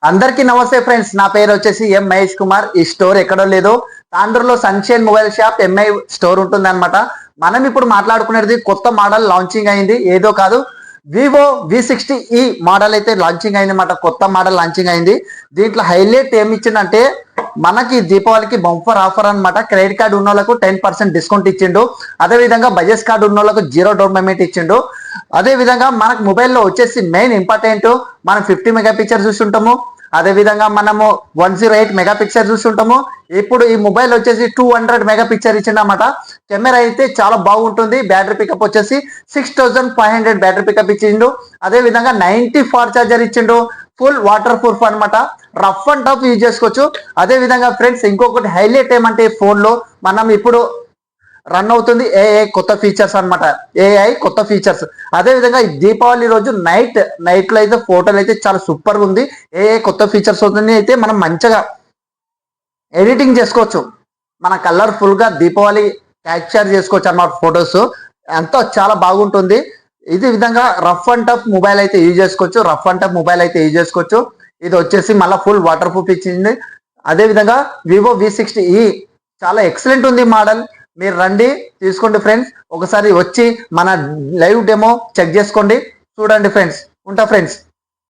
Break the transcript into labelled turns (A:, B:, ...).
A: అందరికీ నమస్తే ఫ్రెండ్స్, నా పేరు వచ్చేసి ఎం మహేష్ కుమార్. ఈ స్టోర్ ఎక్కడో లేదు, తాండ్రలో sunshine mobile shop MI store ఉంటుంది అనమాట. మనం ఇప్పుడు మాట్లాడుకునేది కొత్త మోడల్ లాంచింగ్ అయింది, ఏదో కాదు వివో V60e మోడల్ అయితే లాంచింగ్ అయింది అనమాట. కొత్త మోడల్ లాంచింగ్ అయింది. దీంట్లో హైలైట్ ఏమి ఇచ్చిందంటే మనకి దీపావళికి బంపర్ ఆఫర్ అనమాట. క్రెడిట్ కార్డు ఉన్న వాళ్ళకు 10% డిస్కౌంట్ ఇచ్చిండు. అదే విధంగా బజాజ్ కార్డు ఉన్న వాళ్ళకు 0 డౌన్ పేమెంట్ ఇచ్చిండు. అదే విధంగా మనకు మొబైల్లో వచ్చేసి మెయిన్ ఇంపార్టెంట్ మనం 50 మెగాపిక్సెల్ చూస్తుంటాము. అదే విధంగా మనము 108 మెగాపిక్సెల్ చూస్తుంటాము. ఇప్పుడు ఈ మొబైల్ వచ్చేసి 200 మెగాపిక్సెల్ ఇచ్చిండనమాట. కెమెరా అయితే చాలా బాగుంటుంది. బ్యాటరీ పికప్ వచ్చేసి 6500 బ్యాటరీ పికప్ ఇచ్చిండు. అదే విధంగా 90 ఫాస్ట్ ఛార్జర్ ఇచ్చిండు. ఫుల్ వాటర్ ప్రూఫ్ అనమాట. రఫ్ అండ్ టఫ్ యూజ్ చేసుకోవచ్చు. అదే విధంగా ఫ్రెండ్స్ ఇంకొకటి హైలైట్ ఏమంటే ఫోన్ లో మనం ఇప్పుడు రన్ అవుతుంది ఏఐ కొత్త ఫీచర్స్ అనమాట. ఏఐ కొత్త ఫీచర్స్. అదే విధంగా దీపావళి రోజు నైట్ లో అయితే ఫోటోలు అయితే చాలా సూపర్ గా ఉంది. ఏఐ కొత్త ఫీచర్స్ అవుతుంది. అయితే మనం మంచిగా ఎడిటింగ్ చేసుకోవచ్చు. మన కలర్ఫుల్ గా దీపావళి క్యాప్చర్ చేసుకోవచ్చు అన్నమాట. ఫొటోస్ ఎంతో చాలా బాగుంటుంది. ఇది విధంగా రఫ్ అండ్ టఫ్ మొబైల్ అయితే యూజ్ చేసుకోవచ్చు. ఇది వచ్చేసి మళ్ళీ ఫుల్ వాటర్ ప్రూఫ్ ఇచ్చింది. అదే విధంగా వివో V60e చాలా ఎక్సలెంట్ ఉంది మోడల్. మీరు రండి, తీసుకోండి ఫ్రెండ్స్. ఒకసారి వచ్చి మన లైవ్ డెమో చెక్ చేసుకోండి, చూడండి ఫ్రెండ్స్. ఉంటా ఫ్రెండ్స్.